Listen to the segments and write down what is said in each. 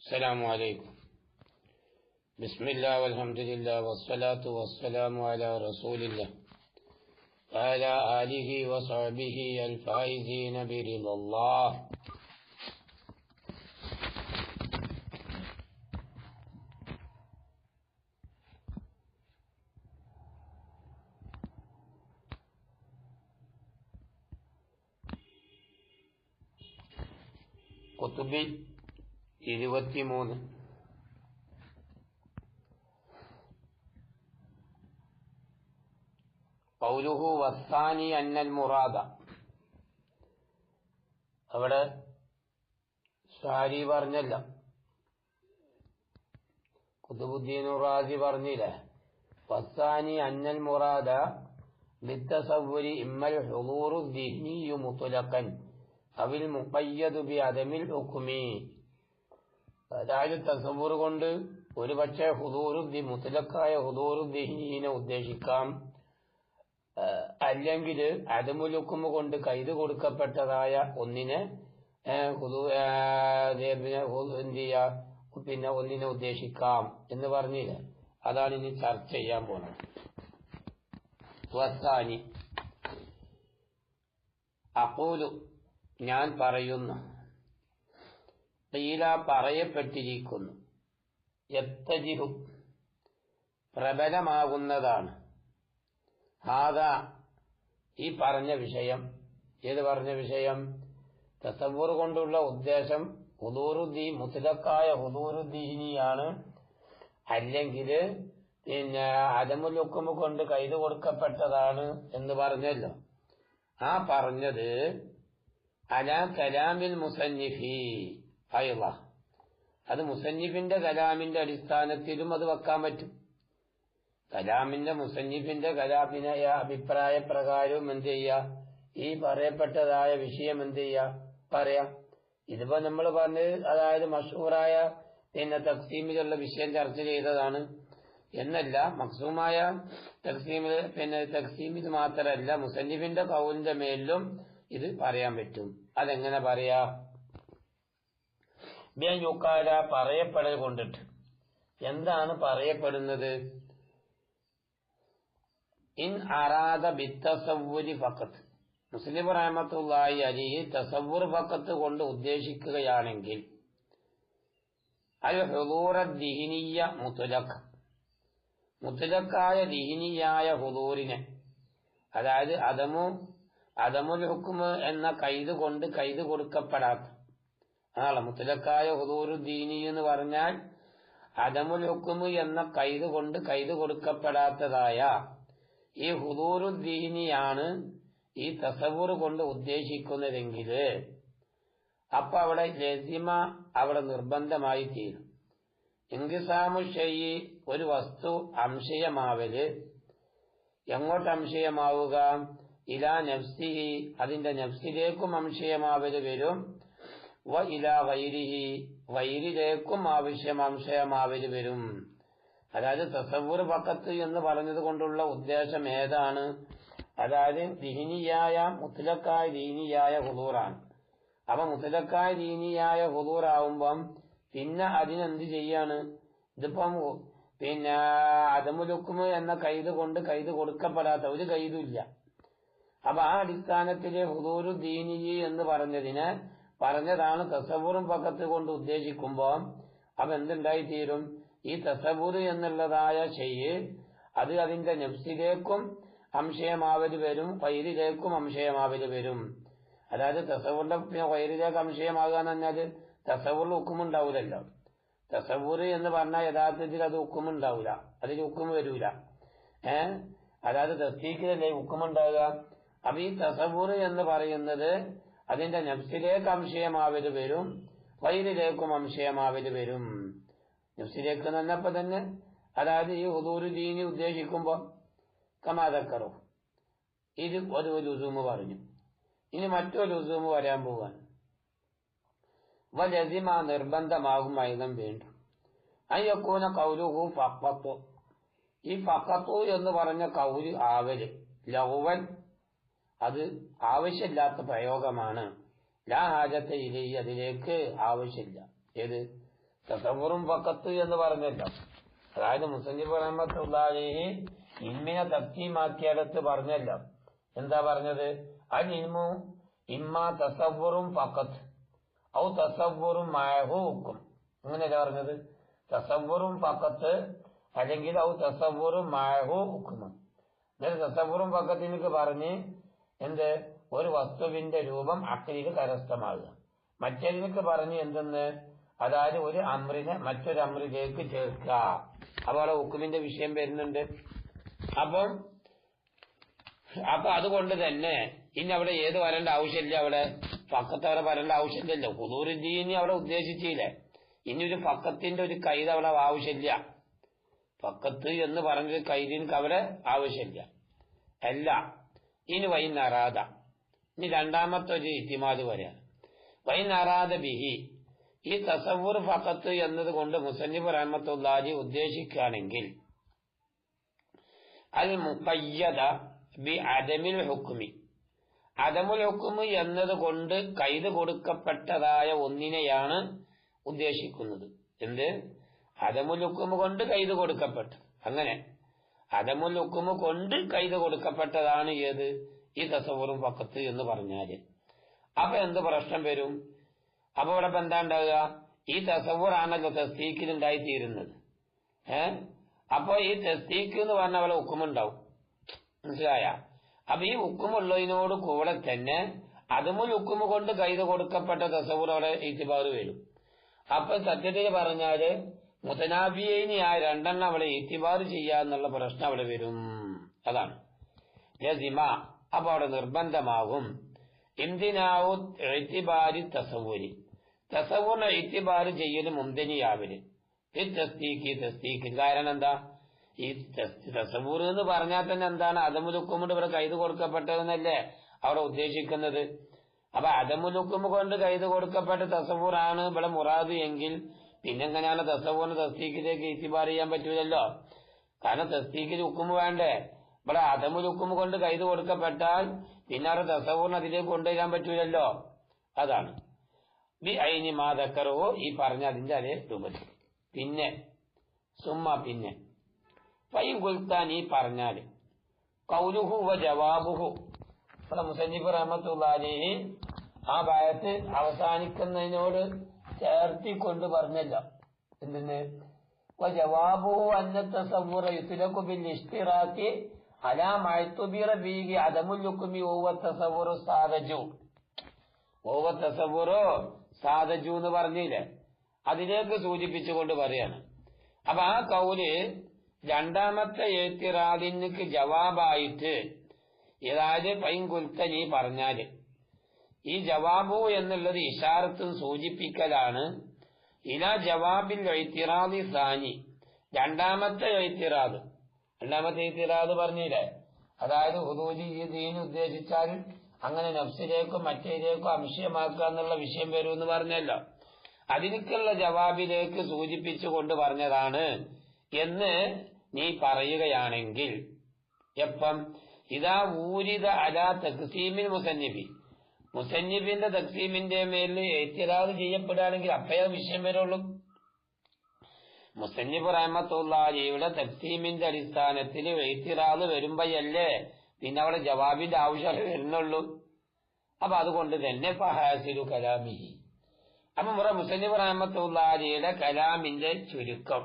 السلام عليكم. بسم الله والحمد لله والصلاة والسلام على رسول الله وعلى آله وصحبه الفائزين برضا الله. ഖുതുബി 23. ഖൗലുഹു വസ്സാനി അന്നൽ മുറാദ. അവിടെ ഷാരി പറഞ്ഞല്ല, ഖുതുബുദ്ദീൻ റാസി പറഞ്ഞില്ലേ, വസ്സാനി അന്നൽ മുറാദ ബിത്തസവ്വുരി ഇമ്മൽ ഹുളൂറു ദിഹ്നിയു മുത്ലഖൻ അവിൽ മുഖയ്യദു ബി അദമിൽ ഹുക്മി. അതായത് തസവ്വുർ കൊണ്ട് ഒരു പക്ഷേ മുത്ലഖായ ഹുദൂറു ദിഹ്നിയെ ഉദ്ദേശിക്കാം, അല്ലെങ്കിൽ അദമുൽ ഹുക്മ കൊണ്ട് കൈത് കൊടുക്കപ്പെട്ടതായ ഒന്നിനെ പിന്നെ ഒന്നിനെ ഉദ്ദേശിക്കാം എന്ന് പറഞ്ഞില്ലേ. അതാണ് ഇനി ചർച്ച ചെയ്യാൻ പോകുന്നത്. വസ്സാനി അഖൂലു, ഞാൻ പറയുന്നു, ഖീല പറയപ്പെട്ടിരിക്കുന്നു, യത്തജിഹു പ്രബലമാകുന്നതാണ്, ഹാദാ ഈ പറഞ്ഞ വിഷയം. ഏത് പറഞ്ഞ വിഷയം? തസവ്വുർ കൊണ്ടുള്ള ഉദ്ദേശം മുത്ലഖായ ഹുദൂറുദ്ദീനിയാണ്, അല്ലെങ്കിൽ പിന്നെ അദമുൽ ഹുക്മ കൊണ്ട് കൈത് കൊടുക്കപ്പെട്ടതാണ് എന്ന് പറഞ്ഞല്ലോ. ആ പറഞ്ഞത് അലാ കലാമിൽ മുസന്നിഫി അയ്ള, അത് മുസന്നിഫിന്റെ കലാമിന്റെ അടിസ്ഥാനത്തിലും അത് വെക്കാൻ പറ്റും. കലാമിന്റെ മുസന്നിഫിന്റെ കലാമിനായ അഭിപ്രായ പ്രകാരവും എന്ത് ചെയ്യാ, ഈ പറയപ്പെട്ടതായ വിഷയം എന്ത് ചെയ്യാ, പറയാം. ഇതിപ്പോ നമ്മൾ പറഞ്ഞത് അതായത് മഷൂറായ പിന്നെ തഖ്സീമിലുള്ള വിഷയം ചർച്ച ചെയ്തതാണ് എന്നല്ല, മഖ്സൂമായ തഖ്സീമിൽ പിന്നെ തഖ്സീമിൽ മാത്രമല്ല മുസന്നിഫിന്റെ ഖൗലിന്റെ മേലിലും ഇത് പറയാൻ പറ്റും. അതെങ്ങനെ പറയാ? ബിയുക്കാല പറയപ്പെടൽ കൊണ്ടിട്ട്. എന്താണ് പറയപ്പെടുന്നത്? ഇൻ അറാദ ബിത്തസവ്വുരി ഫഖത്ത്, മുസ്ലിം റഹ്മത്തുള്ളാഹി അലൈഹി തസവ്വുർ ഫഖത്ത് കൊണ്ട് ഉദ്ദേശിക്കുകയാണെങ്കിൽ അൽ ഹുദൂറ ദിഹ്നിയ്യ മുത്ലഖ്, മുത്ലഖായ ദിഹ്നിയായ ഹുദൂറിനെ, അതായത് അദമുൽ ഹുക്മ എന്ന കൈത് കൊണ്ട് കൈത് കൊടുക്കപ്പെടാത്ത ആളെ മുത്ലഖായ ഹുദൂറുദ്ദീനി എന്ന് പറഞ്ഞാൽ അദമുൽ ഹുക്മ എന്ന കൈത് കൊണ്ട് കൈത് കൊടുക്കപ്പെടാത്തതായ ഈ ഹുദൂറുദ്ദീനിയാണ് ഈ തസവ്വുർ കൊണ്ട് ഉദ്ദേശിക്കുന്നതെങ്കിൽ അപ്പൊ അവിടെ ലസിമ, അവിടെ നിർബന്ധമായി തീരും. ഇൻഖിസാമു ഷൈഇ, ഒരു വസ്തു അംശയമാവല്. എങ്ങോട്ട് അംശയമാവുക? ഇലാ നഫ്സിഹി, അതിന്റെ നഫ്സിലേക്കും അംശയമാവല് വരും. വ ഇലാ ഗൈരിഹി, ഗൈരിലേക്കും അംശയമാവല് വരും. അതായത് തസവ്വുർ ഫഖത്ത് എന്ന് പറഞ്ഞത് കൊണ്ടുള്ള ഉദ്ദേശം ഏതാണ്? അതായത് ദിഹ്നിയായ മുത്ലഖായ ദീനിയായ ഹുദൂറാണ്. അപ്പൊ മുത്ലഖായ ദീനിയായ ഹുദൂറാവുമ്പം പിന്നെ അതിനെന്ത് ചെയ്യാണ്? ഇതിപ്പം പിന്നെ അദമുൽ ഹുക്മ എന്ന കൈത് കൊണ്ട് കൈത് കൊടുക്കപ്പെടാത്ത ഒരു കൈതുമില്ല. അപ്പൊ ആ അടിസ്ഥാനത്തിലെ ഹുദൂറു ദീനി എന്ന് പറഞ്ഞതാണ് തസവ്വുറും ഫഖത്ത് കൊണ്ട് ഉദ്ദേശിക്കുമ്പോ അപ്പൊ എന്തുണ്ടായിത്തീരും? ഈ തസവ്വുർ എന്നുള്ളതായ ഷൈഅ് അത് അതിന്റെ നഫ്സിലേക്കും അംശയമാവല് വരും, ഗൈരിലേക്കും അംശയമാവല് വരും. അതായത് തസവ്വുറിന്റെ ഗൈരിലേക്ക് അംശയമാകുക എന്ന് പറഞ്ഞാൽ തസവ്വുറിൽ ഹുക്മുണ്ടാവൂലല്ലോ. തസവ്വുർ എന്ന് പറഞ്ഞാൽ യഥാർത്ഥത്തിൽ അത് ഹുക്മുണ്ടാവൂല, അതിൽ ഹുക്മ വരൂല. അതായത് തസ്ദീഖിലല്ലേ ഹുക്മുണ്ടാവുക. അപ്പൊ ഈ തസവ്വുർ എന്ന് പറയുന്നത് അതിന്റെ നഫ്സിലേക്ക് അംശയമാവല് വരും, ഗൈരിലേക്കും അംശയമാവല് വരും. നഫ്സിലേക്ക് എന്നപ്പോ തന്നെ അതായത് ഈ ഹുദൂറു ദീനി ഉദ്ദേശിക്കുമ്പോ കമാദക്കറു, ഇത് ഒരു ലുസൂമ് പറഞ്ഞു. ഇനി മറ്റൊരു ലുസൂമ് വരാൻ പോവാണ്. വലസിമ, നിർബന്ധമാകും ഐദം വേണ്ടും. അയ്യക്കൂന ഖൗലുഹു ഫഖത്തു, ഈ ഫഖത്തു എന്ന് പറഞ്ഞ കൗല് ആവല് ലൗവൻ, അത് ആവശ്യമില്ലാത്ത പ്രയോഗമാണ്. ലാ ഹാജത്തെ ഇലൈഹി, അതിലേക്ക് ആവശ്യമില്ല. ഏത് തസവ്വുറും ഫഖത്ത് എന്ന് പറഞ്ഞല്ലോ. അതായത് മുസന്നിഫ് റഹ്മത്തുള്ളാഹി ഇൽമിനെ തഖ്സീമാക്കിയടുത്ത് പറഞ്ഞല്ലോ. എന്താ പറഞ്ഞത്? അൽ ഇൽമു ഇമ്മാ തസവ്വുറും ഫഖത്ത് ഔ തസവ്വുറും മഅഹു ഹുക്ം. അങ്ങനെയല്ലേ പറഞ്ഞത്? തസവ്വുറും ഫഖത്ത് അല്ലെങ്കിൽ ഔ തസവ്വുറും മഅഹു ഹുക്ം. തസവ്വുറും ഫഖത്തിനൊക്കെ പറഞ്ഞ് എന്ത്? ഒരു വസ്തുവിന്റെ രൂപം അഖ്ലിൽ കരസ്ഥമാകുക. മറ്റേതിനൊക്കെ പറഞ്ഞ് എന്തെന്ന്? അതായത് ഒരു അമ്രിനെ മറ്റൊരു അമ്രിലേക്ക് ചേർക്കുക. അപ്പൊ അവിടെ ഹുക്കുമിന്റെ വിഷയം വരുന്നുണ്ട്. അപ്പൊ അതുകൊണ്ട് തന്നെ ഇനി അവിടെ ഏത് വരേണ്ട ആവശ്യമില്ല. അവിടെ ഫഖത്ത് അവിടെ വരേണ്ട ആവശ്യമില്ലല്ലോ. ഹുദൂറുദ്ദീനി അവിടെ ഉദ്ദേശിച്ചില്ലേ. ഇനി ഒരു ഫഖത്തിന്റെ ഒരു കൈത് അവിടെ ആവശ്യമില്ല. ഫഖത്ത് എന്ന് പറഞ്ഞൊരു കൈദിന് അവിടെ ആവശ്യമില്ല. അല്ല, ഇനി വൈനറാദ. ഇനി രണ്ടാമത്തെ ഒരു ഇത്തിമാദ് പറയാം. വൈനറാദ ബിഹി, ഈ തസവ്വുർ ഫഖത്ത് എന്നത് കൊണ്ട് മുസന്നിഫ് റഹ്മത്തുള്ളാഹി ഉദ്ദേശിക്കുകയാണെങ്കിൽ അൽ മുഖയ്യദ ബി അദമിൽ ഹുക്മി, അദമുൽ ഹുക്മ് എന്നത് കൊണ്ട് കൈത് കൊടുക്കപ്പെട്ടതായ ഒന്നിനെയാണ് ഉദ്ദേശിക്കുന്നത്. എന്ത്? അദമുൽ ഹുക്മ് കൊണ്ട് കൈത് കൊടുക്കപ്പെട്ടത്. അങ്ങനെ അദമുൽ ഹുക്മ് കൊണ്ട് കൈത് കൊടുക്കപ്പെട്ടതാണ് ഏത്? ഈ തസവ്വുറും ഫഖത്ത് എന്ന് പറഞ്ഞാല്. അപ്പൊ എന്ത് പ്രശ്നം വരും? അപ്പൊ ഇവിടെ എന്താ ഉണ്ടാവുക? ഈ തസവ്വുറാണല്ലോ തസ്ദീഖിൽ ഉണ്ടായിത്തീരുന്നത്. അപ്പൊ ഈ തസ്ദീഖ് എന്ന് പറഞ്ഞ പോലെ ഹുക്കുമുണ്ടാവും. മനസ്സിലായ? അപ്പൊ ഈ ഹുക്കുമുള്ളതിനോട് കൂടെ തന്നെ അതുമുൽ ഹുക്കുമ് കൊണ്ട് കൈത് കൊടുക്കപ്പെട്ട തസവ്വുർ അവിടെ ഈത്തിബാറ് വരും. അപ്പൊ സത്യത്തിൽ പറഞ്ഞാല് മുതനാബിയൈനി ആ രണ്ടെണ്ണം അവിടെ ഈത്തിബാറ് ചെയ്യാന്നുള്ള പ്രശ്നം അവിടെ വരും. അതാണ് ലസിമ. അപ്പൊ അവിടെ നിർബന്ധമാകും എന്തിനാവു എഴുത്തിബാരി തസവ്വുരി, തസവ്വുറിനെ എഴുത്തിബാറ് ചെയ്യല് മുംതനിയാവല് ഈ തസ്ദീഖ്. കാരണം എന്താ? ഈ തസവ്വുർ എന്ന് പറഞ്ഞാൽ തന്നെ എന്താണ്? അദമുൽ ഹുക്മ് കൊണ്ട് ഇവിടെ കൈത് കൊടുക്കപ്പെട്ടതെന്നല്ലേ അവിടെ ഉദ്ദേശിക്കുന്നത്. അപ്പൊ അദമുൽ ഹുക്മ് കൊണ്ട് കൈത് കൊടുക്കപ്പെട്ട തസവ്വുറാണ് ഇവിടെ മുറാദ് എങ്കിൽ പിന്നെങ്ങനെയാണ് തസവ്വുറിന് തസ്ദീഖിലേക്ക് ഈത്തിബാർ ചെയ്യാൻ പറ്റൂലല്ലോ. കാരണം തസ്ദീഖിൽ ഹുക്മ് വേണ്ടേ. ഇവിടെ അദമുൽ ഹുക്മ് കൊണ്ട് കൈത് കൊടുക്കപ്പെട്ടാൽ പിന്നെ അവിടെ തസവ്വുറിന് അതിലേക്ക് കൊണ്ടുവരാൻ പറ്റൂലല്ലോ. അതാണ് ബി ഐനി മാ ദക്കറഹു, ഈ പറഞ്ഞ അതിന്റെ അതേ രൂപത്തിൽ. പിന്നെ പിന്നെ ഫൈൻ ഗുൽത്താൻ, ഈ പറഞ്ഞാല് ഖൗലുഹു വ ജവാബുഹു. ഇവിടെ മുസന്നിഫ് റഹ്മത്തുള്ളാഹി ആ ബായത്ത് അവസാനിക്കുന്നതിനോട് ചേർത്തിക്കൊണ്ട് പറഞ്ഞല്ലോ. എന്തിന്? വ ജവാബുഹു അന്ന തസവ്വുറ യുത്ലഖു ബിൽ ഇഷ്തിറാഖി അലാ മഅ്തുബിറ ബിഹി അദമുൽ ഹുക്മി വ തസവ്വുറു സാദജു. വ തസവ്വുറു സാദജു എന്ന് പറഞ്ഞില്ലേ, അതിലേക്ക് സൂചിപ്പിച്ചുകൊണ്ട് പറയാണ്. അപ്പൊ ആ കൗല് രണ്ടാമത്തെ എത്തിറാദിനക്ക് ജവാബായിട്ട് ഏതായത് പൈങ്കുൽത്തനി പറഞ്ഞാല് ഈ ജവാബു എന്നുള്ളത് ഇഷാറത്തും സൂചിപ്പിക്കലാണ്. ഇലാ ജവാബിൽ എത്തിറാദി സാനി, രണ്ടാമത്തെ എത്തിറാദ്. രണ്ടാമത്തെ എത്തിറാദ് പറഞ്ഞില്ലേ, അതായത് ഹുദൂദി ഈ ദീൻ ഉദ്ദേശിച്ചാൽ അങ്ങനെ നഫ്സിലേക്കും മറ്റേതിലേക്കും അംശയമാക്കുക എന്നുള്ള വിഷയം വരുമെന്ന് പറഞ്ഞല്ലോ. അതിനേക്കുള്ള ജവാബിലേക്ക് സൂചിപ്പിച്ചുകൊണ്ട് പറഞ്ഞതാണ് എന്ന് നീ പറയുകയാണെങ്കിൽ എപ്പം? ഇതാ ഊരിത അലാ തഖ്സീമിൽ മുസന്നിഫി, മുസന്നിഫിന്റെ തഖ്സീമിന്റെ മേലിൽ എത്തിറാദ് ചെയ്യപ്പെടുകയാണെങ്കിൽ അപ്പേ വിഷയം വരുള്ളൂ. മുസന്നിഫ് റഹ്മത്തുള്ളാഹിയുടെ തഖ്സീമിന്റെ അടിസ്ഥാനത്തിൽ എത്തിറാദ് വരുമ്പോഴല്ലേ പിന്നെ അവിടെ ജവാബിന്റെ ആവശ്യം വരുന്നുള്ളൂ. അപ്പൊ അതുകൊണ്ട് തന്നെ ഫഹാസിലു കലാമിഹി, അപ്പൊ മുസന്നിഫ് റഹ്മത്തുള്ളാഹിയുടെ കലാമിന്റെ ചുരുക്കം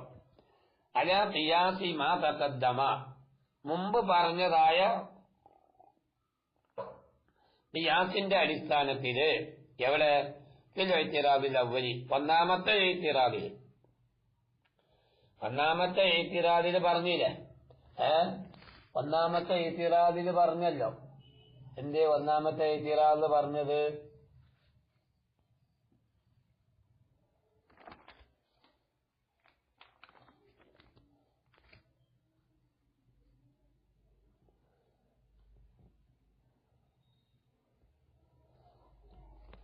അലാ ഖിയാസി മാ തഖദ്ദമ, മുമ്പ് പറഞ്ഞതായ ഖിയാസിന്റെ അടിസ്ഥാനത്തില്. എവിടെ? ഫിൽ ഇഅ്തിറാദിൽ അവ്വലി, ഒന്നാമത്തെ ഇഅ്തിറാദിൽ. ഒന്നാമത്തെ ഇഅ്തിറാദിൽ പറഞ്ഞില്ലേ? ഒന്നാമത്തെ ഇഅ്തിറാദിൽ പറഞ്ഞല്ലോ. എന്തേ ഒന്നാമത്തെ ഇഅ്തിറാദ് പറഞ്ഞത്?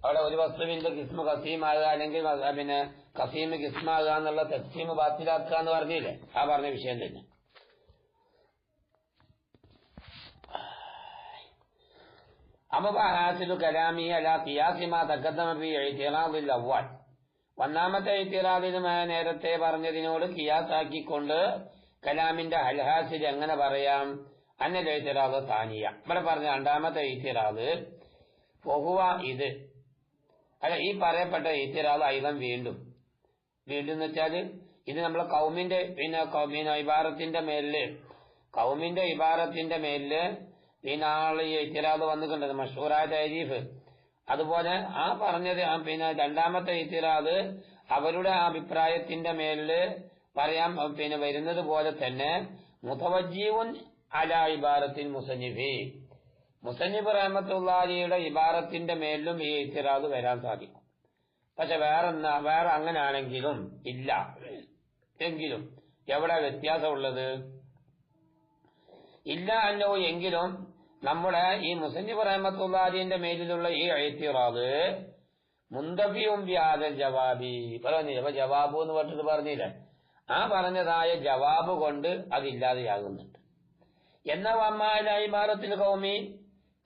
അവിടെ ഒരു വസ്തുവിന്റെ കിസ്മ കസീമാകുക അല്ലെങ്കിൽ പിന്നെ കസീമ് കിസ്മാകുക എന്നുള്ള തഖ്സീമ് ബാത്തിലാക്കുക എന്ന് പറഞ്ഞില്ലേ, ആ പറഞ്ഞ വിഷയം തന്നെ. അപ്പൊ ഹാസിലു കലാമി അലാ ഖിയാസി മാ തഖദ്ദമ ഫീ ഇഅ്തിറാദിൽ അവ്വൽ ഒന്നാമത്തെ ഇത്തിറാദിന് നേരത്തെ പറഞ്ഞതിനോട് കിയാസാക്കിക്കൊണ്ട് കലാമിന്റെ അൽഹാസിൽ എങ്ങനെ പറയാം? അന്നൽ ഇത്തിറാദ് താനിയ. ഇവിടെ പറഞ്ഞ രണ്ടാമത്തെ ഇത്തിറാദ് ഫഹുവ ഇത് അല്ല, ഈ പറയപ്പെട്ട ഇത്തിറാദ് ഐതം വീണ്ടും എന്ന് വെച്ചാല് ഇത് നമ്മളെ കൗമിന്റെ ഇബാറത്തിന്റെ മേലില് പിന്നെ ആള് ഈ ഇത്തിറാദ് വന്നിട്ടുണ്ട് മഷൂറായ തരീഫ്. അതുപോലെ ആ പറഞ്ഞത് രണ്ടാമത്തെ ഇത്തിറാദ് അവരുടെ അഭിപ്രായത്തിന്റെ മേലില് പറയാൻ വരുന്നത് പോലെ തന്നെ മുതവജ്ജിഉൻ അലാ ഇബാറത്തിൻ മുസന്നിഫ് റഹ്മത്തുള്ളാഹിയുടെ ഇബാറത്തിന്റെ മേലിലും ഈ ഇത്തിറാദ് വരാൻ സാധിക്കും. പക്ഷെ വേറെ അങ്ങനെയാണെങ്കിലും ഇല്ല എങ്കിലും എവിടെ വ്യത്യാസമുള്ളത്? ഇല്ല അല്ലോ എങ്കിലും നമ്മുടെ ഈ മുസന്നിഫ് റഹ്മത്തുള്ളാഹിന്റെ മേലിലുള്ള ഈ ഇത്തിറാദ് മുന്തഫിയും ബിഹാദൽ ജവാബി പറഞ്ഞില്ല. അപ്പൊ ജവാബ് എന്ന് പറഞ്ഞിട്ട് പറഞ്ഞില്ലേ, ആ പറഞ്ഞതായ ജവാബ് കൊണ്ട് അതില്ലാതെയാകുന്നുണ്ട്. എന്നാ വമ്മാല ഇബാറത്തിൽ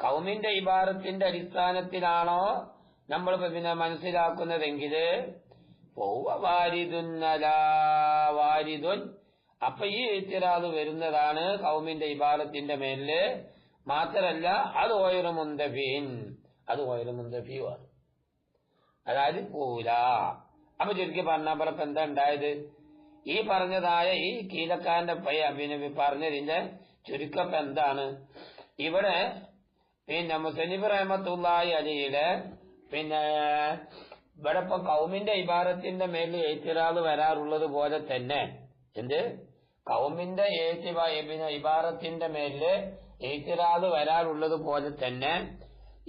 കൗമിന്റെ ഇബാറത്തിന്റെ അടിസ്ഥാനത്തിലാണോ നമ്മൾ മനസ്സിലാക്കുന്നതെങ്കിൽ വാരിദുൻ, അപ്പൊ ഈ ഇത്തിറാദ് വരുന്നതാണ് കൗമിന്റെ ഇബാറത്തിന്റെ മേലില്. മാത്രല്ല അത് മുന്തഫിയുമാണ്, അതായത് പോല. അപ്പൊ ചുരുക്കി പറഞ്ഞപ്പോ എന്താ ഉണ്ടായത്? ഈ പറഞ്ഞതായ ഈ കീലക്കാരന്റെ പറഞ്ഞതിന്റെ ചുരുക്കം എന്താണ്? ഇവിടെ മുസന്നിഫ് റഹ്മത്തുള്ളാഹി അലൈഹിയുടെ ഇവിടെ ഇപ്പൊ കൗമിന്റെ ഇബാറത്തിന്റെ മേലിൽ ഇത്തിറാദ് വരാറുള്ളത് പോലെ തന്നെ കൗമിന്റെ ഇബാറത്തിന്റെ മേലില് ഇത്തിറാദ് വരാറുള്ളത് പോലെ തന്നെ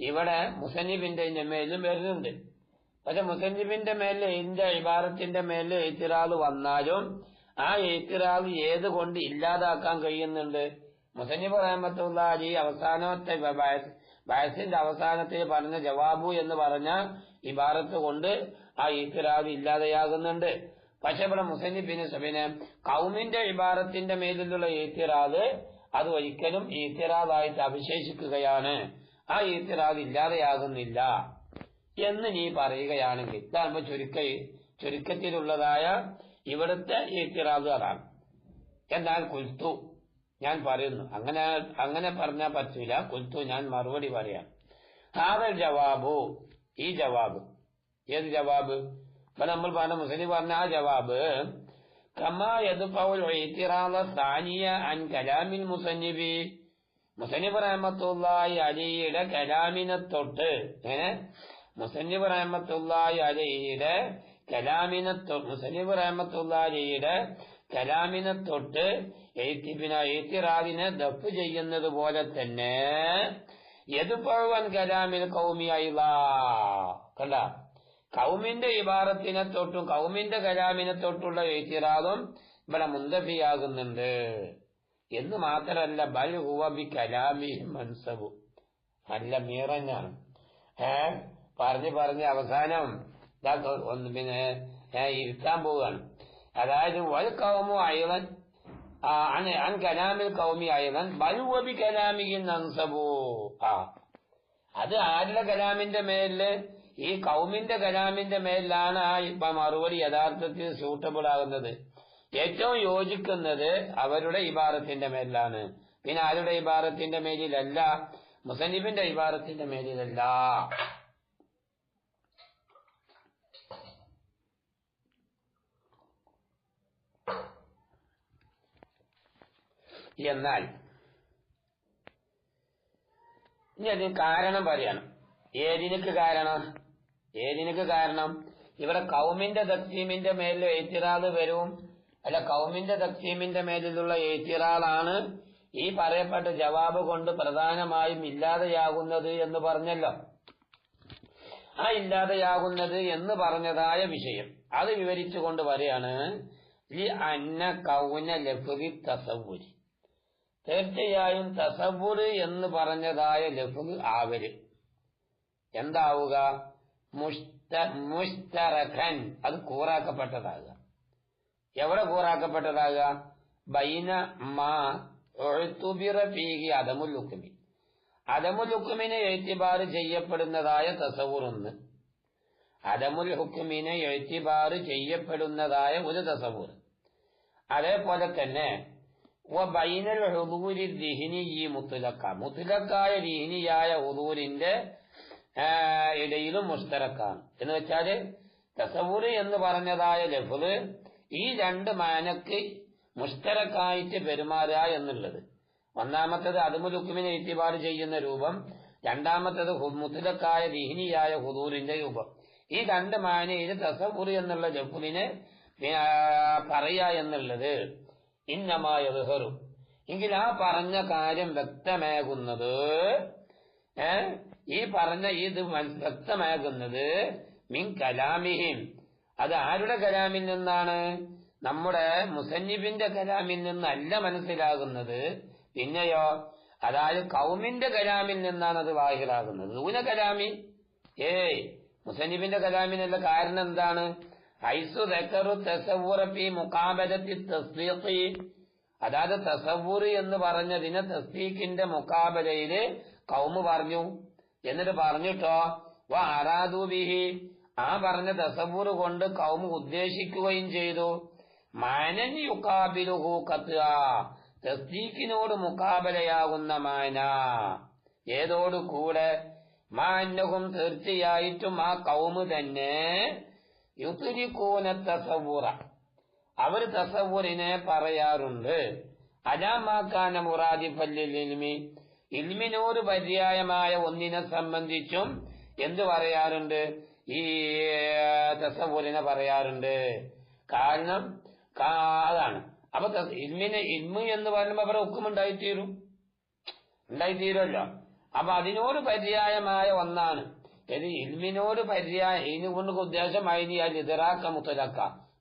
ഇവിടെ മുസന്നിഫിന്റെ മേലും വരുന്നുണ്ട്. പക്ഷെ മുസന്നിഫിന്റെ മേലിൽ ഇബാറത്തിന്റെ മേലിൽ ഇത്തിറാദ് വന്നാലും ആ ഇത്തിറാദ് ഏത് കൊണ്ട് ഇല്ലാതാക്കാൻ കഴിയുന്നുണ്ട്? മുസന്നിഫ് റഹ്മത്തുള്ളാഹി അവസാനത്തെ ബഹസിന്റെ അവസാനത്തിൽ പറഞ്ഞ ജവാബു എന്ന് പറഞ്ഞ ഇബാറത്ത് കൊണ്ട് ആ ഇത്തിറാദ് ഇല്ലാതെയാകുന്നുണ്ട്. പക്ഷെ ഇവിടെ മുസന്നിഫിന് കൗമിന്റെ ഇബാറത്തിന്റെ മേലിലുള്ള ഇത്തിറാദ് അത് ഒരിക്കലും ഇത്തിറാദായിട്ട് അവശേഷിക്കുകയാണ്, ആ ഇത്തിറാദ് ഇല്ലാതെയാകുന്നില്ല എന്ന് നീ പറയുകയാണെങ്കിൽ ഇതാകുമ്പോ ചുരുക്കത്തിലുള്ളതായ ഇവിടുത്തെ ഇത്തിറാദ് അതാണ്. എന്നാൽ കുൽത്തു, ഞാൻ പറയുന്നു, അങ്ങനെ പറഞ്ഞാൽ പറ്റൂല. കുൽത്തു, ഞാൻ മറുപടി പറയാം. ഹാദൽ ജവാബു, ഈ ജവാബ്, ഏത് ജവാബ്? ഇപ്പൊ നമ്മൾ പറഞ്ഞ മുസ്ലിം പറഞ്ഞ ആ ജവാബ് കമാ യദ്ഫഉൽ ഇത്തിറാദ സാനിയ അൻ കലാമിൽ മുസന്നിഫ് റഹ്മത്തുള്ളാഹി അലൈഹിയുടെ കലാമിനെ തൊട്ട് മുസന്നിഫ് റഹ്മത്തുള്ളാഹി അലൈഹിയുടെ കലാമിനെ തൊട്ട് ഇത്തിറാദിനെ ദഫ് ചെയ്യുന്നത് പോലെ തന്നെ യദ്ഫഉൻ കലാമിൽ ഖൗമി അയ്ളാ, കണ്ട, കൗമിന്റെ ഇബാറത്തിനെ തൊട്ടും കൗമിന്റെ കലാമിനെ തൊട്ടുള്ള ഇത്തിറാദും ഇവിടെ മുന്തഫിയാകുന്നുണ്ട് എന്ന് മാത്രമല്ല, ബൽ ഹുവ ബി കലാമിഹി മൻസബു, നല്ല മീറഞ്ഞാണ്. പറഞ്ഞ് അവസാനം ഇരുത്താൻ പോവുകയാണ്. അതായത് വൽ ഖൗമു അയ്ളൻ അൻ കലാമിൽ ഖൗമി അയ്ളൻ ബൽ ഹുവ ബി കലാമിഹി നൻസബു. അത് ആരുടെ കലാമിന്റെ മേലില്? ഈ കൗമിന്റെ കലാമിന്റെ മേലിലാണ് ആ മറുപടി യഥാർത്ഥത്തിൽ സൂട്ടബിൾ ആകുന്നത്, ഏറ്റവും യോജിക്കുന്നത് അവരുടെ ഇബാറത്തിന്റെ മേലിലാണ്. പിന്നെ ആരുടെ ഇബാറത്തിന്റെ മേലിലല്ല? മുസന്നിഫിന്റെ ഇബാറത്തിന്റെ മേലിലല്ല. എന്നാൽ ഇനി അതിന് കാരണം പറയണം. ഏതിനക്ക് കാരണം? ഇവിടെ കൗമിന്റെ തക്സീമിന്റെ മേലിൽ ഇത്തിറാദ് വരും, അല്ല കൗമിന്റെ തക്സീമിന്റെ മേലിലുള്ള ഇത്തിറാദാണ് ഈ പറയപ്പെട്ട ജവാബ് കൊണ്ട് പ്രധാനമായും ഇല്ലാതെയാകുന്നത് എന്ന് പറഞ്ഞല്ലോ. ആ ഇല്ലാതെയാകുന്നത് എന്ന് പറഞ്ഞതായ വിഷയം അത് വിവരിച്ചുകൊണ്ട് പറയാണ് അന്ന കൗന ലഫ്ദി തസവുരി, തീർച്ചയായും തസവുർ എന്ന് പറഞ്ഞതായ ലഫ്ദ് ആവര് എന്താവുക? മുസ്തറഖൻ, അത് കൂറാക്കപ്പെട്ടതാകുക. എവിടെ കൂറാക്കപ്പെട്ടതാകുക? ബൈന മാ ഉഅ്തുബിറ ഫീഹി അദമുൽ ഹുക്മി, അദമുൽ ഹുക്മിനെ എഅ്തിബാർ ചെയ്യപ്പെടുന്നതായ തസവുർ ഒന്ന്, അദമുൽ ഹുക്മിനെ എഴുത്തിബാറ് ചെയ്യപ്പെടുന്നതായ ഒരു തസവൂർ. അതേപോലെ തന്നെ ബൈനൽ ഹുദൂരി ദിഹ്നി ഈ മുത്തലക്കായ ദിഹ്നിയായ ഹുദൂരിന്റെ ഇടയിലും മുസ്തറക്കാണ്. എന്ന് വെച്ചാല് തസവൂർ എന്ന് പറഞ്ഞതായ ലഫ്ള് ഈ രണ്ട് മാനക്ക് മുസ്തറക്കായിട്ട് പെരുമാറുക എന്നുള്ളത്. ഒന്നാമത്തത് അദമുൽ ഹുക്മിനെ ഇത്തിബാർ ചെയ്യുന്ന രൂപം, രണ്ടാമത്തത് മുത്തലക്കായ ദിഹ്നിയായ ഹുദൂറിന്റെ രൂപം. ഈ രണ്ട് മാനയിൽ തസവൂർ എന്നുള്ള ലഫ്ളിനെ പറയുക എന്നുള്ളത് ഇന്നമായ ദുഹറു എങ്കിൽ ആ പറഞ്ഞ കാര്യം വ്യക്തമാകുന്നത്, ഈ പറഞ്ഞ ഇത് വ്യക്തമാകുന്നത് മിൻ കലാമിഹിം, അത് ആരുടെ കലാമിൽ നിന്നാണ്? നമ്മുടെ മുസന്നിഫിന്റെ കലാമിൽ നിന്നല്ല മനസ്സിലാകുന്നത്. പിന്നെയോ അതായത് കൗമിന്റെ കലാമിൽ നിന്നാണ് അത് വാഹിറാകുന്നത്. ദൂന കലാമി മുസന്നിഫിന്റെ കലാമിനുള്ള കാരണം എന്താണ്? ഹൈസു ദക്കറു തസവ്വുറ ഫീ മുഖാബലത്തി തസ്ദീഖി, അതായത് തസവ്വുർ എന്ന് പറഞ്ഞതിന് തസ്ദീഖിന്റെ മുഖാബലയില് കൗമ് പറഞ്ഞു. എന്നിട്ട് പറഞ്ഞിട്ടോ വഅറാദു ബിഹി, ആ പറഞ്ഞ തസവ്വുർ കൊണ്ട് കൗമ് ഉദ്ദേശിക്കുകയും ചെയ്തു. മാനൻ യുഖാബിലുഹു ഖത്ആ, തസ്ദീഖിനോട് മുഖാബലയാകുന്ന മാന. ഏതോട് കൂടെ? മാന്നഹും, തീർച്ചയായിട്ടും ആ കൗമ് തന്നെ യുത്രികൂന തസവ്വുറ, അവർ തസവ്വുറിനെ പറയാറുണ്ട്. അലാമാക്കാന മുറാദിഫല്ലിൽ ഇൽമി, ഇൽമിനോട് പര്യായമായ ഒന്നിനെ സംബന്ധിച്ചും എന്ത് പറയാറുണ്ട്? ഈ തസവ്വുറിനെ പറയാറുണ്ട്. കാരണം അതാണ്. അപ്പൊ ഇൽമ് എന്ന് പറയുമ്പോ അവരെ ഉണ്ടായിത്തീരുമല്ലോ. അപ്പൊ അതിനോട് പര്യായമായ ഒന്നാണ്. ഇൽമിനോട് ഇതിനുകൊണ്ട് ഉദ്ദേശം അതിന് ഇദ്റാക്ക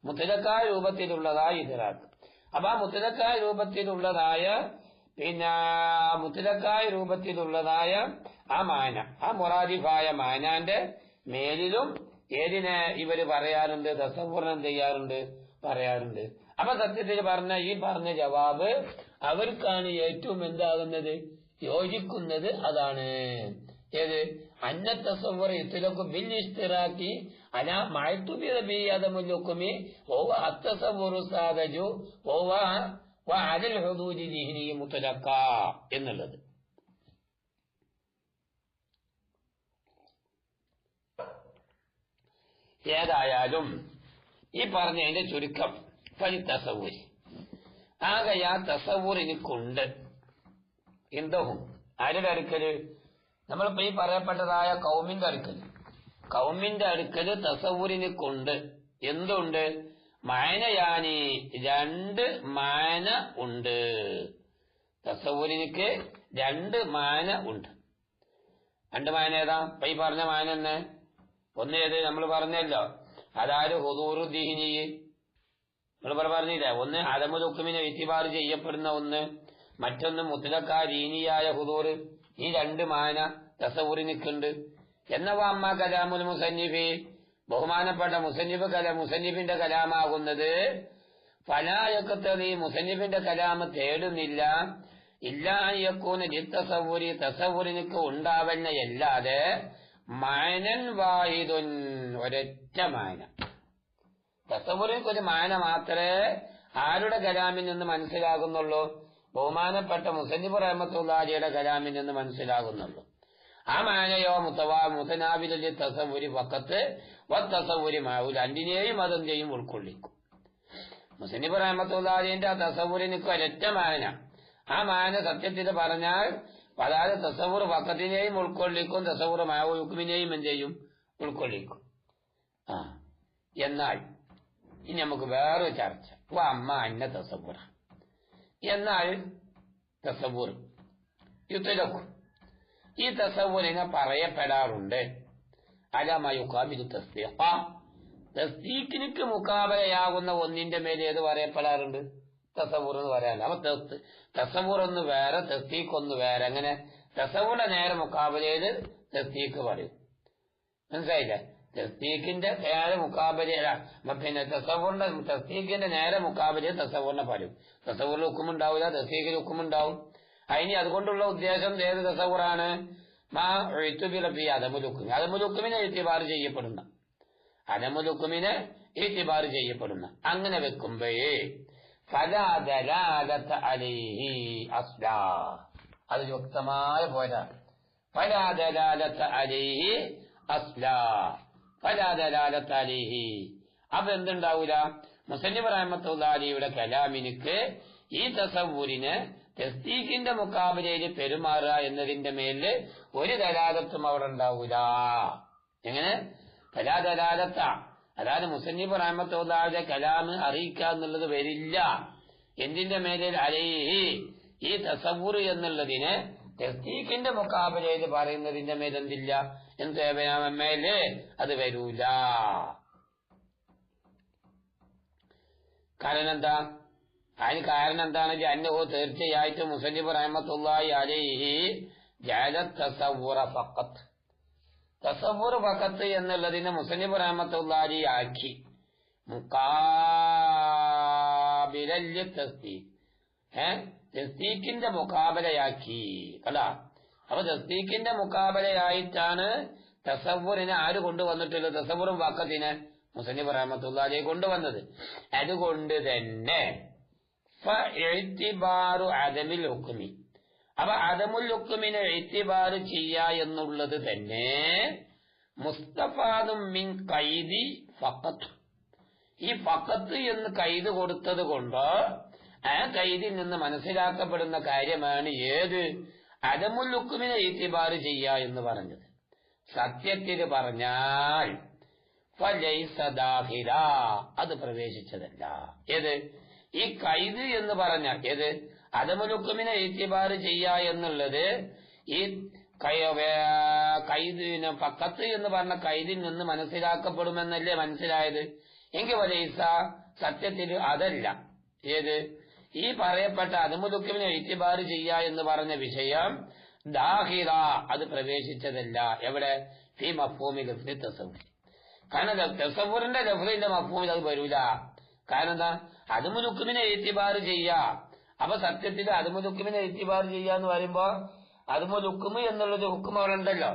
മുത്തലക്കായ രൂപത്തിലുള്ളതായ ഇദ്റാക്ക്. അപ്പൊ ആ മുത്തലക്കായ രൂപത്തിലുള്ളതായ ആ മാന, ആ മുറാദിഫായ മാനാന്റെ മേലിലും ഏതിനെ ഇവര് പറയാറുണ്ട്? തസവ്വുറിനെ ചെയ്യാറുണ്ട്, പറയാറുണ്ട്. അപ്പൊ സത്യത്തിൽ ഈ പറഞ്ഞ ജവാബ് അവർക്കാണ് ഏറ്റവും എന്താകുന്നത്, യോജിക്കുന്നത്. അതാണ് ഏത്? അന്ന തസവ്വുറ യുത്ലഖു ബിൽ ഇസ്തിറാഖി അലാ മഅ്തുബിറ ബി അദമുൽ ഹുക്മി വഹുവ അത്തസവ്വുറു സാദജു വഹുവ വഅലൽ ഹുദൂദി ദിഹ്നി മുതലഖാ എന്നുള്ളത്. ഏതായാലും ഈ പറഞ്ഞതിന്റെ ചുരുക്കം ഫലി തസവ്വുർ, ആകെ ആ തസവ്വുർ എനിക്കുണ്ട്. എന്തോഹും ആരുടെ അടുക്കല്? നമ്മളിപ്പോ ഈ പറയപ്പെട്ടതായ കൗമിന്റെ അടുക്കല് തസവ്വുറിന് കൊണ്ട് എന്തുണ്ട്? മാനയാനി, രണ്ട് മാന ഉണ്ട്. തസവ്വുറിനിക്ക് രണ്ട് മാന ഉണ്ട്. രണ്ട് മാന ഏതാ? ഇപ്പൊ ഈ പറഞ്ഞ മാന തന്നെ. ഒന്ന് ഏത്? നമ്മൾ പറഞ്ഞല്ലോ, അതായത് ഹുദൂറു ദിഹ്നി, നമ്മൾ പറഞ്ഞില്ല. ഒന്ന് അദമുൽ ഹുക്മിനെ ഇത്തിബാർ ചെയ്യപ്പെടുന്ന ഒന്ന്, മറ്റൊന്ന് മുത്ലഖാ ദീനിയായ ഹുദൂർ. ഈ രണ്ട് മാന തസവ്വുറിനിക്കുണ്ട്. എന്നവ അമ്മ കലാമുൽ മുസന്നിഫി, ബഹുമാനപ്പെട്ട മുസന്നിഫിന്റെ കലാമാകുന്നത് ഫലായക്കത്തറി, മുസന്നിഫിന്റെ കലാമ് തേടുന്നില്ല. ഇല്ലായക്കൂന ലിത്തസവ്വുരി, തസവ്വുറിനിക്ക് ഉണ്ടാവുന്നയല്ലാതെ മാനൻ വാഹിദുൻ, ഒരൊറ്റ മാന. തസവ്വുറിനിക്ക് ഒരു മാന മാത്രമേ ആരുടെ കലാമിൽ നിന്ന് മനസ്സിലാകുന്നുള്ളൂ? ബഹുമാനപ്പെട്ട മുസന്നിഫ് റഹ്മത്തുള്ളാഹിയുടെ കലാമിൽ നിന്ന് മനസ്സിലാകുന്നുള്ളൂ. ആ മാനയോ മുതനാബിലി തസവ്വുരി വഖത്ത് വത്തസവ്വുരി മാഉ, രണ്ടിനെയും അതെന്തെയും ഉൾക്കൊള്ളിക്കും. മുസന്നിഫ് റഹ്മത്തുള്ളാഹിന്റെ ആ തസവ്വുറിനിക്ക് ഒരൊറ്റ മാന. ആ മാന സത്യത്തിൽ പറഞ്ഞാൽ അതായത് തസവ്വുർ വഖത്തിനെയും ഉൾക്കൊള്ളിക്കും, തസവ്വുർ മാഉ ഹുക്മിനെയും എന്തെയും ഉൾക്കൊള്ളിക്കും. എന്നാൽ ഇനി നമുക്ക് വേറൊരു ചർച്ച. അമ്മ അന്ന തസവ്വുറ, എന്നാൽ തസവ്വുർ യുത്ലഖു, ഈ തസവ്വുറിനെ പറയപ്പെടാറുണ്ട് അലാ യുഖാബിലു തസ്ദീഖ, തസ്ദീഖിനിക്ക് മുഖാബലയാകുന്ന ഒന്നിന്റെ മേലെ ഏത് പറയപ്പെടാറുണ്ട്? തസവ്വുർ എന്ന് പറയാനുണ്ട്. അപ്പൊ തസവ്വുർ ഒന്ന് വേറെ, തസ്ദീഖ് ഒന്ന് വേറെ. അങ്ങനെ തസവ്വുറിന്റെ നേരെ മുഖാബലയിൽ തസ്ദീഖ് പറയും. മനസ്സിലായില്ലേ? തസ്ദീഖിന്റെ നേരെ മുഖാബലയില, പിന്നെ തസ്ദീഖിന്റെ നേരെ മുഖാബലയിൽ തസവ്വുറിനെ പറയും. തസവ്വുറിൽ ഹുക്കുമുണ്ടാവില്ല, തസ്ദീഖിൽ ഹുക്കുമുണ്ടാവും. അതിന് അതുകൊണ്ടുള്ള ഉദ്ദേശം ഏത് തസവ്വുറാണ്? അദമുൽ ഹുക്മിനെ ഇത്തിബാർ ചെയ്യപ്പെടുന്ന അദമുൽ ഹുക്മിനെ ഇഅ്തിബാർ ചെയ്യപ്പെടുന്ന. അങ്ങനെ വെക്കുമ്പോഴേ ഫലാ ദലാലത അലൈഹി അസ്ലാ, അത് വ്യക്തമായ പോരാ. ഫലാ ദലാലത അലൈഹി അസ്ലാ, ഫലാ ദലാലത അലൈഹി. അപ്പൊ എന്തുണ്ടാവൂല? മുസന്നിഫ് റഹ്മത്തുള്ളാഹി അലൈഹിയുടെ കലാമിനിക്ക് ഈ തസവ്വുരിന് തസ്ദീഖിന്റെ മുഖാബലയിൽ പെരുമാറുക എന്നതിന്റെ മേലില് ഒരു ദലാലത്തും അവിടെ ഉണ്ടാവൂല. എങ്ങനെ? ഫലാ ദലാലത്ത, അതായത് മുസന്നിഫ് റഹ്മത്തുള്ളാഹിയുടെ കലാമ് അറിയിക്കുക എന്നുള്ളത് വരില്ല. എന്തിന്റെ മേലിൽ? അലൈഹി, ഈ തസവ്വുർ എന്നുള്ളതിന് തസ്ദീഖിന്റെ മുഖാബലയിൽ പറയുന്നതിന്റെ മേലെന്തില്ല? മേല് അത് വരൂല. കാരണം എന്താ? അതിന് കാരണം എന്താണ്? അന്നഹു, തീർച്ചയായിട്ടും മുസന്നിഫ് റഹ്മത്തുള്ളാഹി അലൈഹി ജഅല തസവ്വുറ ഫഖത്ത്, തസവ്വുർ ഫഖത്ത് എന്നുള്ളതിനെ മുസന്നിഫ് റഹ്മത്തുള്ളാഹി ആക്കി മുഖാബിലൽ തസ്ദീഖ്, തസ്ദീഖിന്റെ മുഖാബലയാക്കി. അല്ല, അപ്പൊ തസ്ദീഖിന്റെ മുഖാബലയായിട്ടാണ് തസവ്വുറിനെ ആര് കൊണ്ടുവന്നിട്ടുള്ളത്? തസവ്വുറും ഫഖത്തിനെ മുസന്നിഫ് റഹ്മത്തുള്ളാഹി കൊണ്ടുവന്നത്. അതുകൊണ്ട് തന്നെ ഫഇഅ്തിബാറു അദമിൽ ഹുക്മി, അപ്പൊ അദമുൽ ഹുക്മിനെ ഇഅ്തിബാർ ചെയ്യാ എന്നുള്ളത് തന്നെ മുസ്തഫാദും മിൻ ഖൈദി ഫഖത്ത്, ഈ ഫഖത്ത് എന്ന് കൈത് കൊടുത്തത് കൊണ്ട് ആ കൈദിൽ നിന്ന് മനസ്സിലാക്കപ്പെടുന്ന കാര്യമാണ് ഏത്? അദമുൽ ഹുക്മിനെ ഇഅ്തിബാർ ചെയ്യാ എന്ന് പറഞ്ഞത്. സത്യത്തിൽ പറഞ്ഞാൽ ഫലൈസ ദാഖില, അത് പ്രവേശിച്ചതല്ല. ഏത്? ഈ കൈദ് എന്ന് പറഞ്ഞാൽ ഏത്? അദമുൽ ഹുക്മിനെ ഇഅ്തിബാർ ചെയ്യാ എന്നുള്ളത് ഈ കൈദിന് ഫഖത്ത് എന്ന് പറഞ്ഞ കൈദിൽ നിന്ന് മനസ്സിലാക്കപ്പെടുമെന്നല്ലേ മനസ്സിലായത്? എങ്കിൽ ഫലൈസ, സത്യത്തിൽ അതല്ല. ഏത്? ഈ പറയപ്പെട്ട അദമുൽ ഹുക്മിനെ ഇഅ്തിബാർ ചെയ്യാ എന്ന് പറഞ്ഞ വിഷയം ദാഖില, അത് പ്രവേശിച്ചതല്ല. എവിടെ? ഫീ മഫ്ഹൂമി ലഫ്ളി തസവ്വുർ. കാരണം തസവ്വുറിന്റെ ലഫ്ളിന്റെ മഫ്ഹൂമിൽ അത് വരൂല. കാരണം എന്താ? അദമുൽ ഹുക്മിനെ ഇഅ്തിബാർ ചെയ്യാ. അപ്പൊ സത്യത്തിൽ അദമുൽ ഹുക്മിനെ ഇഅ്തിബാർ ചെയ്യാന്ന് പറയുമ്പോ അദമുൽ ഹുക്മ് എന്നുള്ളത് ഹുക്കം അവിടെ ഉണ്ടല്ലോ.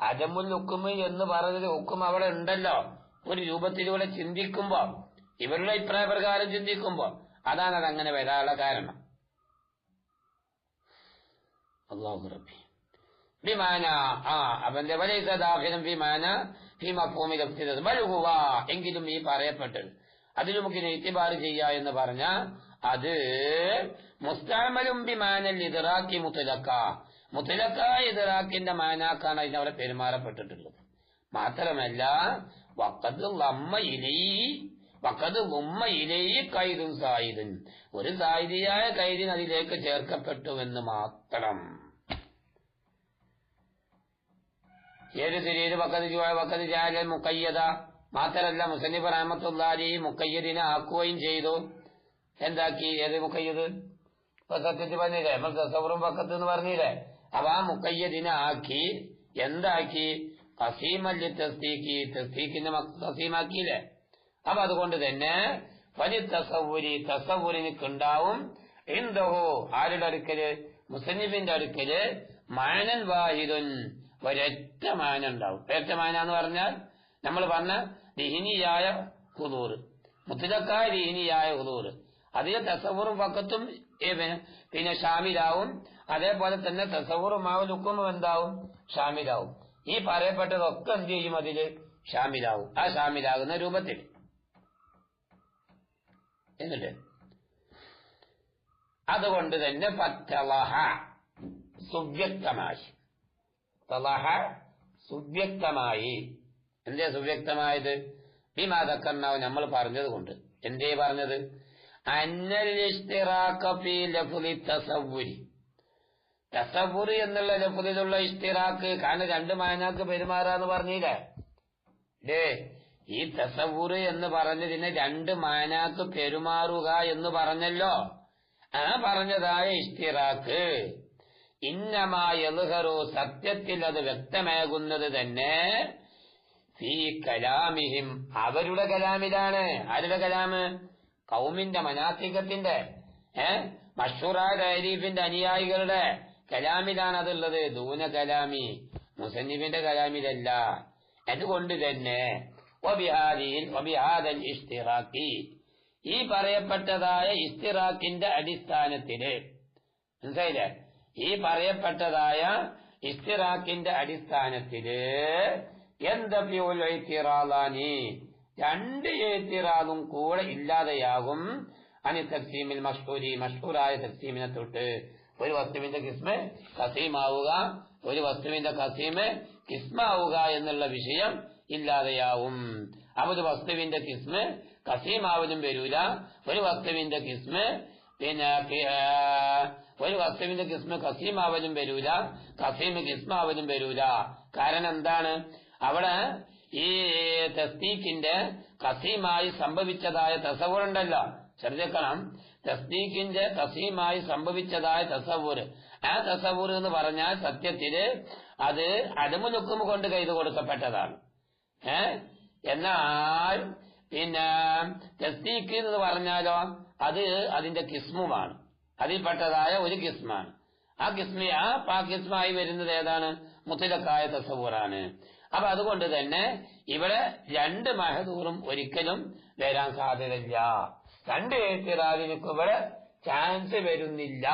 അദമുൽ ഹുക്മ് എന്ന് പറഞ്ഞത് ഹുക്കം അവിടെ ഉണ്ടല്ലോ. ഒരു രൂപത്തിലൂടെ ചിന്തിക്കുമ്പോ, ഇവരുടെ അഭിപ്രായ പ്രകാരം ചിന്തിക്കുമ്പോ, അതാണ് അതങ്ങനെ വരാനുള്ള കാരണം. അല്ലാഹു റബ്ബി ബിമാന, അവന്റെ വലൈസ ദാഖിലൻ ബിമാന ഫീ മഫ്ഹൂമി ലഫ്ളി ബൽ ഹുവ, എങ്കിലും ഈ പറയപ്പെട്ടത് അതിൽ നമുക്ക് ഇഅ്തിബാർ ചെയ്യാ എന്ന് പറഞ്ഞ അത് മുസ്തഅമലും ബിമാനൽ ഇദ്റാഖി മുത്ലഖ, മുത്ലഖ ഇദ്റാഖിന്റെ മാനാക്കാണ് അതിനവിടെ പെരുമാറപ്പെട്ടിട്ടുള്ളത്. മാത്രമല്ല വഖദ് ലമ്മ ഇലൈഹി ഖൈദുൻ സായിദുൻ, ഒരു സായിദിയായ ഖൈദിന് അതിലേക്ക് ചേർക്കപ്പെട്ടുവെന്ന് മാത്രം. ഏത് തിരീര് വഖദ് ജഅല മുഖയ്യദ, മാത്രമല്ല മുസന്നിഫ് റഹ്മത്തുള്ളാഹി മുഖയ്യദിനെ ആക്കുകയും ചെയ്തു. എന്താക്കി? ഏത് മുഖയ്യദ്? ഇപ്പൊ സത്യത്തിൽ പറഞ്ഞില്ലേ, നമ്മൾ തസവ്വുറും ഫഖത്ത് എന്ന് പറഞ്ഞില്ലേ. അപ്പൊ ആ മുഖയ്യദിനെ ആക്കി എന്താക്കി? ഖസീമല്ലി തസ്ദീഖി, തസ്ദീഖിന്റെ ഖസീമാക്കിയില്ലേ. അപ്പൊ അതുകൊണ്ട് തന്നെ വലി തസവ്വുരി, തസവ്വുരിനുണ്ടാവും ഇൻദഹു, ആരുടെ അടുക്കല്? മുസന്നിഫിന്റെ അടുക്കല് മാനൻ വാഹിദുൻ, ഒരൊറ്റ മാന ഉണ്ടാവും. ഒരൊറ്റ മാന എന്ന് പറഞ്ഞാൽ നമ്മൾ പറഞ്ഞ ദിഹിനിയായ ഹുദൂർ, മുത്ലഖായ ദിഹിനിയായ ഹുദൂർ, അതിൽ തസവ്വുറും ഫഖത്തും പിന്നെ ഷാമിലാവും. അതേപോലെ തന്നെ തസവ്വുറും മാവുൽ ഹുക്മും എന്താവും? ഷാമിലാവും. ഈ പറയപ്പെട്ടതൊക്കെ എന്ത് ചെയ്യും? അതില് ഷാമിലാവും. ആ ഷാമിലാകുന്ന രൂപത്തിൽ. എന്നിട്ട് അതുകൊണ്ട് തന്നെ ഫത്തളഹ, സുവ്യക്തമായി, തളഹ സുവ്യക്തമായി. എന്തേ സുവ്യക്തമായത്? ബിമാ ദക്കർനാഹു, നമ്മൾ പറഞ്ഞത് കൊണ്ട്. എന്തേ പറഞ്ഞത്? അന്നൽ ഇസ്തിറാഖ ഫീ ലഫ്ളി തസവ്വുരി, തസവ്വുർ എന്നുള്ള ലഫ്ളിലുള്ള ഇസ്തിറാഖ്, കാരണം രണ്ട് മാനാക്ക് പെരുമാറാന്ന് പറഞ്ഞില്ലേ. ഈ തസവ്വുർ എന്ന് പറഞ്ഞതിന് രണ്ട് മാനാക്ക് പെരുമാറുക എന്ന് പറഞ്ഞല്ലോ. ആ പറഞ്ഞതായ ഇസ്തിറാഖ് ഇന്നമാ യദ്ഹറു, സത്യത്തിൽ അത് വ്യക്തമാകുന്നത് തന്നെ ഫീ കലാമിഹിം, അവരുടെ കലാമിലാണ്. ആരുടെ കലാമ്? ഖൗമിന്റെ മനാസികത്തിന്റെ മഷ്ഹൂറായ തഅരീഫിന്റെ അനുയായികളുടെ കലാമിലാണ് അതുള്ളത്. ദൂന കലാമി, മുസന്നിഫിന്റെ കലാമിലല്ല. അതുകൊണ്ട് തന്നെ ഈ പറയപ്പെട്ടതായ ഇസ്തിറാക്കിന്റെ അടിസ്ഥാനത്തില്, മനസ്സിലായില്ലേ, ഈ പറയപ്പെട്ടതായ ഇസ്തിറാക്കിന്റെ അടിസ്ഥാനത്തില് എന്തിറാനി രണ്ട് എത്തിറാദും കൂടെ ഇല്ലാതെയാകും. അനി തക്സീമിൽ മഷ്ഹൂറായ തക്സീമിനെ തൊട്ട് ഒരു വസ്തുവിന്റെ കിസ്മ കസീമാവുക, ഒരു വസ്തുവിന്റെ കസീമ് കിസ്മാവുക എന്നുള്ള വിഷയം ഇല്ലാതെയാവും. അപ്പൊ ഒരു വസ്തുവിന്റെ കിസ്മ് കസീമാവലും വരൂല, ഒരു വസ്തുവിന്റെ കിസ്മ് ഒരു വസ്തുവിന്റെ കിസ്മ കസീമാവലും വരൂല, കസീമ് കിസ്മാവലും വരൂല. കാരണം എന്താണ്? അവിടെ ഈ തസ്ദീഖിന്റെ കസീമായി സംഭവിച്ചതായ തസവുറുണ്ടല്ലോ, ശ്രദ്ധിക്കണം. തസ്ദീഖിന്റെ കസീമായി സംഭവിച്ചതായ തസവുർ, ആ തസവുർ എന്ന് പറഞ്ഞാൽ സത്യത്തില് അത് അദമുൽ-ഹുക്ം കൊണ്ട് കൈത് കൊടുക്കപ്പെട്ടതാണ്. എന്നാൽ തസ്ദീഖ് എന്ന് പറഞ്ഞാലോ അത് അതിന്റെ കിസ്മുമാണ്, അതിൽപ്പെട്ടതായ ഒരു കിസ്മാണ്. ആ കിസ്മായി വരുന്നത് ഏതാണ്? മുത്തലക്കായ തസവൂറാണ്. അപ്പൊ അതുകൊണ്ട് തന്നെ ഇവിടെ രണ്ട് മഹദൂറും ഒരിക്കലും വരാൻ സാധ്യതയില്ല. രണ്ട് എത്തിറാദിനൊക്കെ ഇവിടെ ചാൻസ് വരുന്നില്ല.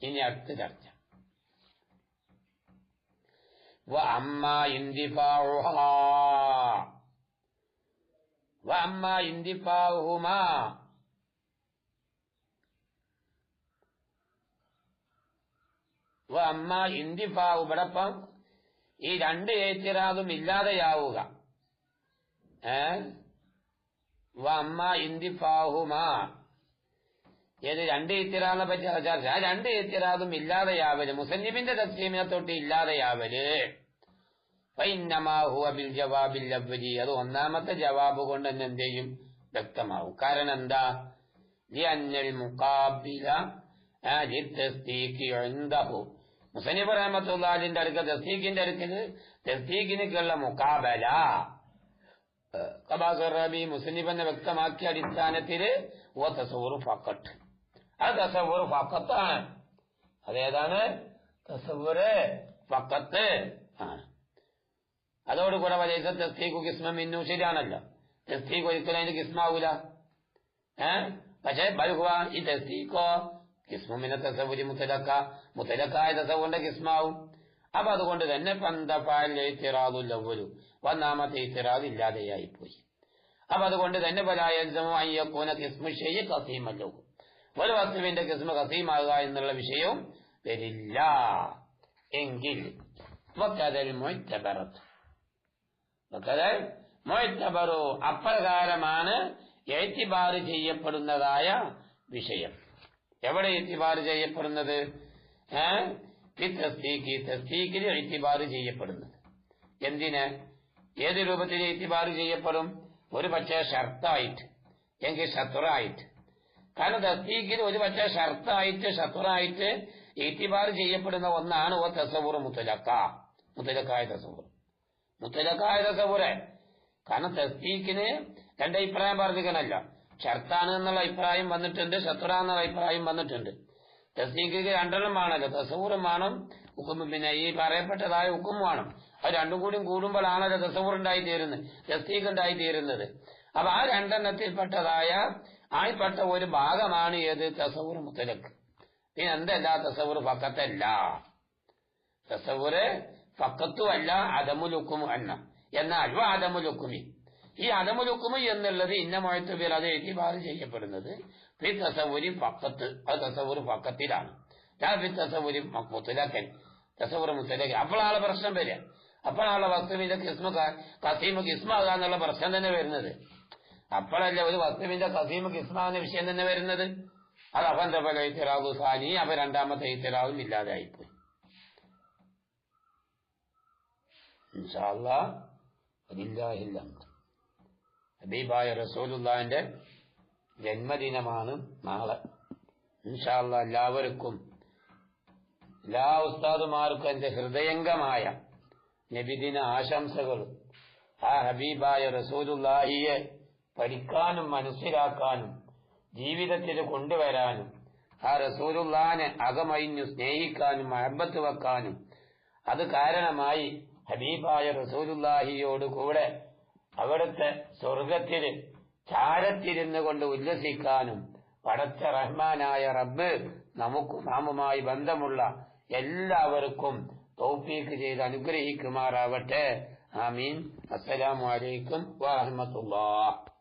ഇനി അടുത്ത ചർച്ച. وأما اندفاعهما ഇവിടപ്പം ഈ രണ്ട് ഏത്തിറാദും ഇല്ലാതെയാവുക. ഏത് രണ്ട് ഇത്തിറാദിനെ പറ്റി ചർച്ച? ആ രണ്ട് ഇത്തിറാദും ഇല്ലാതെയാവല്, മുസന്നിഫിന്റെ തസ്ലീമിനെ തൊട്ട് ഇല്ലാതെയാവല് അത് ഒന്നാമത്തെ ജവാബ് കൊണ്ട് തന്നെ എന്ത് ചെയ്യും? വ്യക്തമാവും. കാരണം എന്താ? മുസന്നിഫ് റഹ്മത്തുള്ളാഹിന്റെ അടുക്ക തസ്ദീഖിന്റെ അടുക്കല് തസ്ദീഖിനുള്ള മുഖാബല റബി മുസന്നിഫിനെ വ്യക്തമാക്കിയ അടിസ്ഥാനത്തില് തസവ്വുറു ഫഖത്ത്, അത് തസവ്വുറു ഫഖത്താണ്. അതേതാണ്? തസവ്വുറ് ഫഖത്ത് ആണ്. അതോടുകൂടെ വലൈസ തസ്ദീഖു കിസ്മൻ മിന്നു, ശരിയാണല്ലോ. തസ്ദീഖ് ഒരിക്കലും അതിന്റെ കിസ്മാവൂല. പക്ഷെ ബൽഹുവ ഈ തസ്ദീഖോ കിസ്മുമിനെ തസവ്വുരി മുത്തലക്കായ തസവ്വുറിന്റെ കിസ്മാവും. അപ്പൊ അതുകൊണ്ട് തന്നെ പന്തപ്പാലിറാദുല്ലവ്വലു, ഒന്നാമത്തെ ഇത്തിറാദ് ഇല്ലാതെയായി പോയി. അപ്പൊ അതുകൊണ്ട് തന്നെ അയ്യക്കൂന കിസ്മു ഷൈഇ ഖസീമല്ലഹു, ഒരു വസ്തുവിന്റെ കിസ്മ ഖസീമാകുക എന്നുള്ള വിഷയവും വരില്ല. എങ്കിൽ മുഅ്തബറു അപ്രകാരമാണ് ഇഅ്തിബാർ ചെയ്യപ്പെടുന്നതായ വിഷയം. എവിടെ ഇഅ്തിബാർ ചെയ്യപ്പെടുന്നത്? തസ്ദീഖിൽ ഇഅ്തിബാർ ചെയ്യപ്പെടുന്നത്. എന്തിന്? ഏത് രൂപത്തിൽ ഇഅ്തിബാർ ചെയ്യപ്പെടും? ഒരു പക്ഷേ ഷർത്തായിട്ട്, എങ്കിൽ ഷത്റായിട്ട്. കാരണം തസ്ദീഖിൽ ഒരു പക്ഷേ ഷർത്തായിട്ട് ഷത്റായിട്ട് ഇഅ്തിബാർ ചെയ്യപ്പെടുന്ന ഒന്നാണ് തസവ്വുർ മുത്തലക്കായ തസവ്വുർ. കാരണം തസ്ദീഖിന് രണ്ടഭിപ്രായം പറഞ്ഞിരിക്കണല്ല, ഷർത്താണ് എന്നുള്ള അഭിപ്രായം വന്നിട്ടുണ്ട്, ഷത്ര എന്നുള്ള അഭിപ്രായം വന്നിട്ടുണ്ട്. തസ്ദീഖിന് രണ്ടെണ്ണം വേണമല്ലോ, തസവ്വുറും വേണം, പിന്നെ ഈ പറയപ്പെട്ടതായ ഹുക്കും വേണം. അത് രണ്ടും കൂടി കൂടുമ്പോഴാണല്ലോ തസവ്വുർ ഉണ്ടായിത്തീരുന്നത്, തസ്ദീഖ് ഉണ്ടായിത്തീരുന്നത്. അപ്പൊ ആ രണ്ടെണ്ണത്തിൽപ്പെട്ടതായ ആയിൽപ്പെട്ട ഒരു ഭാഗമാണ് ഏത്? തസവ്വുർ മുത്തലക്ക്. പിന്നെ എന്തല്ല? തസവ്വുർ ഫഖത്തല്ല. തസവ്വുർ ഫഖത്തുമല്ല, അദമുൽ-ഹുക്ം അല്ല. എന്നാൽ അദമുൽ-ഹുക്മി, ഈ അദമുൽ-ഹുക്മി എന്നുള്ളത് ഇന്ന മുഅ്തബിർ അത് ഇഅ്തിബാർ ചെയ്യപ്പെടുന്നത് തസവ്വുരി ഫഖത്ത്, അത് തസവ്വുർ ഫഖത്തിലാണ്. തസവ്വുരി മുത്തലക്കൻ, തസവ്വുർ മുത്തലക്കൻ. അപ്പോഴാണ് പ്രശ്നം വരിക. അപ്പോഴാണ് വസ്തുവിന്റെ കസീമ് കിസ്മാകുക എന്നുള്ള പ്രശ്നം തന്നെ വരുന്നത്. അപ്പോഴല്ലേ ഒരു വസ്തുവിന്റെ കസീമ് കിസ്മാകുന്ന വിഷയം തന്നെ വരുന്നത്. അത് അഫന്തബല ഇത്തിറാദു സാനി, അപ്പൊ രണ്ടാമത്തെ ഇത്തിറാദും ഇല്ലാതായിപ്പോയി. ഇൻഷാ അല്ലാഹ് വലില്ലാഹിൽ ഹംദ്. ഹബീബായ റസൂലുള്ളാഹിന്റെ ജന്മദിനമാണ് നാളെ. ഇൻഷാ അല്ലാഹ് എല്ലാവർക്കും, എല്ലാ ഉസ്താദുമാർക്കും എന്റെ ഹൃദയംഗമായ നബിദിന ആശംസകൾ. ആ ഹബീബായ റസൂലുള്ളാഹിയെ പഠിക്കാനും മനസ്സിലാക്കാനും ജീവിതത്തിൽ കൊണ്ടുവരാനും, ആ റസൂലുള്ളാഹിനെ അകമഴിഞ്ഞു സ്നേഹിക്കാനും മഹബത്ത് വെക്കാനും, അത് കാരണമായി ഹബീബായ റസൂലുള്ളാഹിയോട് കൂടെ അവിടുത്തെ സ്വർഗത്തില് ചാരത്തിരുന്നു കൊണ്ട് ഉല്ലസിക്കാനും പടച്ച റഹ്മാനായ റബ്ബ് നമുക്കും നാമുമായി ബന്ധമുള്ള എല്ലാവർക്കും തൗഫീഖ് ചെയ്ത് അനുഗ്രഹിക്കുമാറാവട്ടെ. ആമീൻ. അസ്സലാമു അലൈക്കും വറഹ്മത്തുള്ളാഹി.